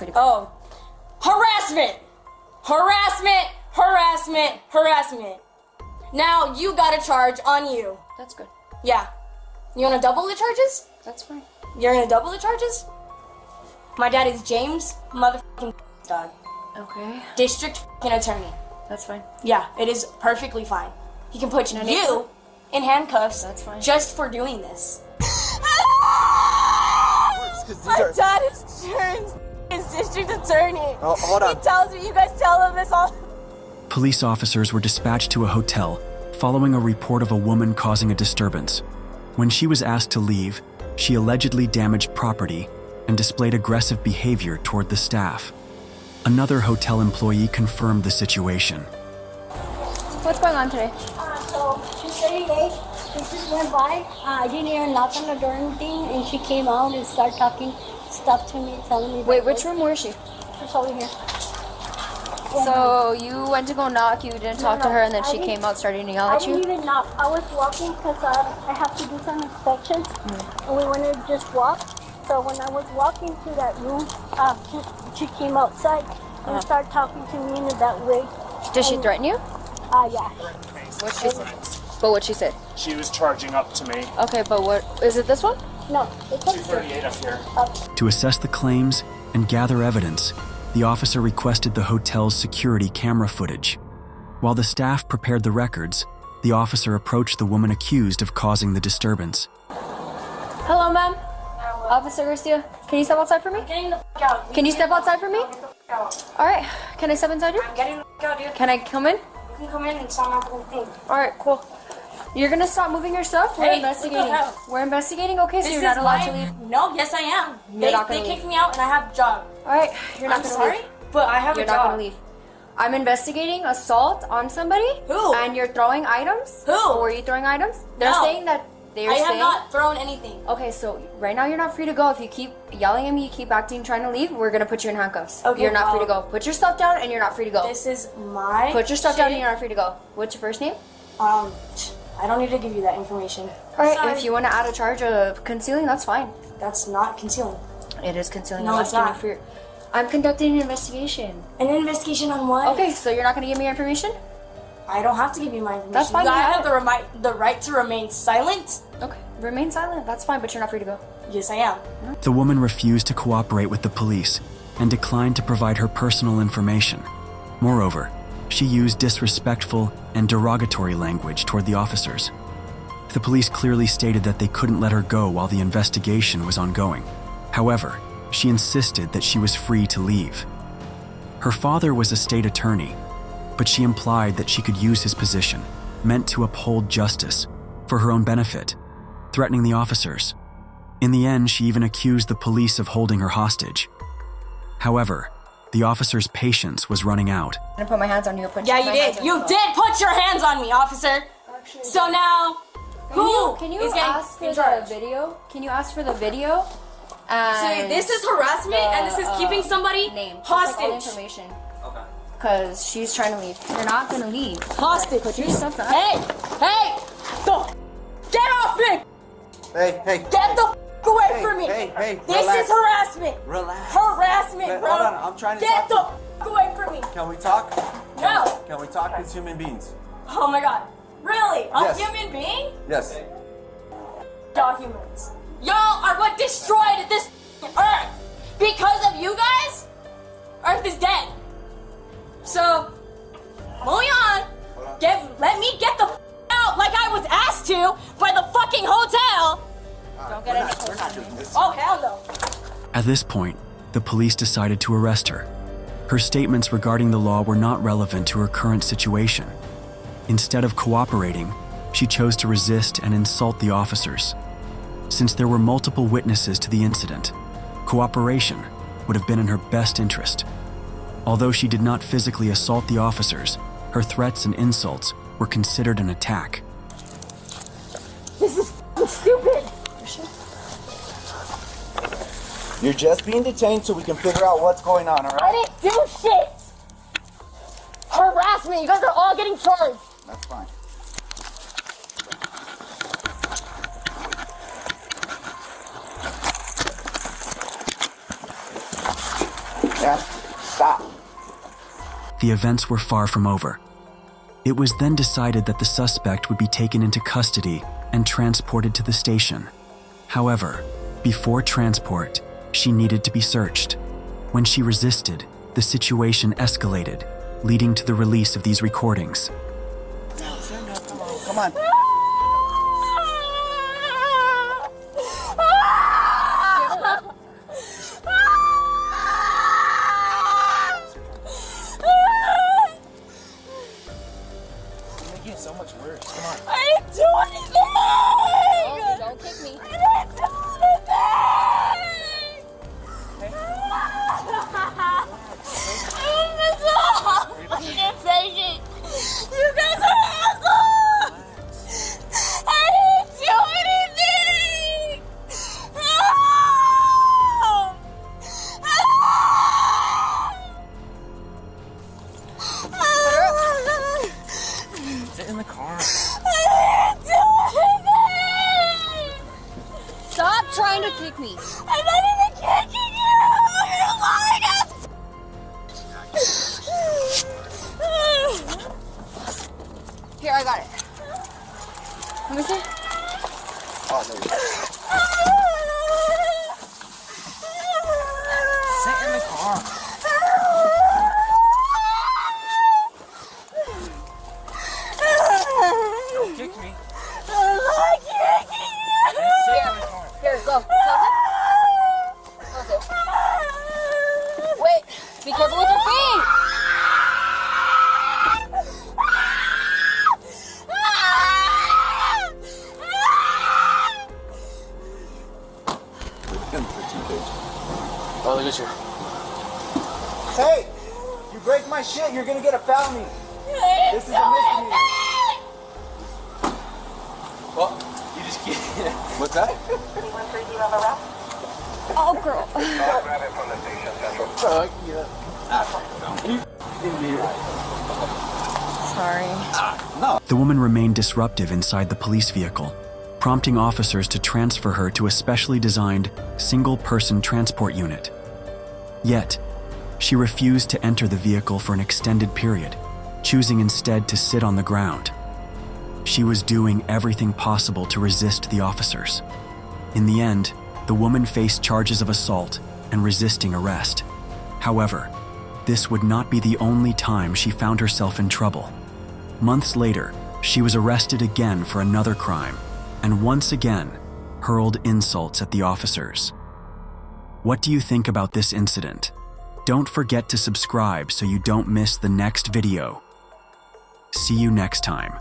free to go. Oh. Harassment! Harassment! Harassment! Harassment! Now you got a charge on you. That's good. Yeah. You wanna double the charges? That's fine. You're gonna double the charges? My dad is James motherfucking dog. Okay. District attorney. That's fine. Yeah, it is perfectly fine. He can put you in handcuffs. That's fine. Just for doing this. My dad is district attorney. Oh, hold on. He tells me, you guys tell him this all. Police officers were dispatched to a hotel following a report of a woman causing a disturbance. When she was asked to leave, she allegedly damaged property and displayed aggressive behavior toward the staff. Another hotel employee confirmed the situation. What's going on today? So she's 38. She just went by. I didn't even knock on the door or anything, and she came out and started talking stuff to me, telling me. Wait, which room were she? She's over here. So you went to go knock, you didn't talk to her, and then she came out starting to yell I at you? didn't even knock. I was walking because I have to do some inspections, and we wanted to just walk. So when I was walking to that room, she came outside and started talking to me in that way. Did she threaten you? Yeah. What'd she say? But what she said? She was charging up to me. Okay, but what, is it this one? No, it's 238 up here. To assess the claims and gather evidence, the officer requested the hotel's security camera footage. While the staff prepared the records, the officer approached the woman accused of causing the disturbance. Hello, ma'am. Officer Garcia, can you step outside for me? Getting the fuck out. Can you step outside for me? Alright, can I step inside you? I'm getting the fuck out, dude. Can I come in? You can come in and stop my whole thing. Alright, cool. You're gonna stop moving your stuff? We're Hey, investigating. what the hell? We're investigating? Okay, so This you're not is allowed my- to leave? No, yes I am. You're not They gonna kicked leave. me out and I have a job. Alright, you're not I'm gonna sorry, leave. but I have You're a not job. gonna leave. I'm investigating assault on somebody. Who? And you're throwing items? Who? Or were you throwing items? They're No. saying that they're I saying. have not thrown anything. Okay, so right now you're not free to go. If you keep yelling at me, you keep acting, trying to leave, we're gonna put you in handcuffs. Okay, You're not free to well, go. Put your stuff down and you're not free to go. This is my Put your stuff down and shit. you're not free to go. What's your first name? I don't need to give you that information. Alright, Sorry. if you want to add a charge of concealing, that's fine. That's not concealing. It is concealing. No, I'm it's asking not. you for I'm conducting an investigation. An investigation on what? Okay, so you're not gonna give me your information? I don't have to give you my information. That's fine, I you have have the right to remain silent. Okay, remain silent. That's fine, but you're not free to go. Yes, I am. The woman refused to cooperate with the police and declined to provide her personal information. Moreover, she used disrespectful and derogatory language toward the officers. The police clearly stated that they couldn't let her go while the investigation was ongoing. However, she insisted that she was free to leave. Her father was a state attorney, but she implied that she could use his position, meant to uphold justice, for her own benefit, threatening the officers. In the end, she even accused the police of holding her hostage. However, the officer's patience was running out. I'm gonna put my hands on you. Yeah, you did. You did put your hands on me, officer. So now, who Can you is getting ask for in the charge? video? Can you ask for the video? So And this is harassment, and this is keeping somebody name. Just, like, all hostage. information. Okay. Cause she's trying to leave. You're not gonna leave. Hostage. Put your stuff down. Hey, hey, get off me! Hey, Get the away from me! hey, This relax. is harassment. Relax. Harassment, Hey, bro. hold on, I'm trying to get talk the away from me. Can we talk? No. Can we talk as human beings? Oh my God. Really? A Yes. human being? Yes. Y'all humans. Y'all are what destroyed this earth. Because of you guys, Earth is dead. So, moving on. Let me get the out like I was asked to by the fucking hotel. Don't get any closer. Oh, hell no. At this point, the police decided to arrest her. Her statements regarding the law were not relevant to her current situation. Instead of cooperating, she chose to resist and insult the officers. Since there were multiple witnesses to the incident, cooperation would have been in her best interest. Although she did not physically assault the officers, her threats and insults were considered an attack. This is stupid. You're just being detained so we can figure out what's going on, all I right? didn't do shit. Harassment. You guys are all getting charged. That's fine. Yeah. Stop. The events were far from over. It was then decided that the suspect would be taken into custody and transported to the station. However, before transport, she needed to be searched. When she resisted, the situation escalated, leading to the release of these recordings. Come on. You're making it so much worse. Come on. I didn't do anything! Oh, don't kick me. I didn't do anything! I'm impatient. You guys are assholes! I didn't do anything! Sit in the car. I didn't do anything! Stop trying to kick me. I'm not even kicking you! You're lying ass! Here, I got it. Let me see. Oh, there you go. Sit in the car. Don't kick me. I'm not kicking you! Sit in the car. Here, go. Close it. Wait. Be careful with your feet. Oh, look at you. Hey! You break my shit, you're gonna get a felony. This is a misdemeanor. Well, you just can't. What's that? Oh, girl. Fuck yeah. Sorry. The woman remained disruptive inside the police vehicle, prompting officers to transfer her to a specially designed single-person transport unit. Yet, she refused to enter the vehicle for an extended period, choosing instead to sit on the ground. She was doing everything possible to resist the officers. In the end, the woman faced charges of assault and resisting arrest. However, this would not be the only time she found herself in trouble. Months later, she was arrested again for another crime, and once again, hurled insults at the officers. What do you think about this incident? Don't forget to subscribe so you don't miss the next video. See you next time.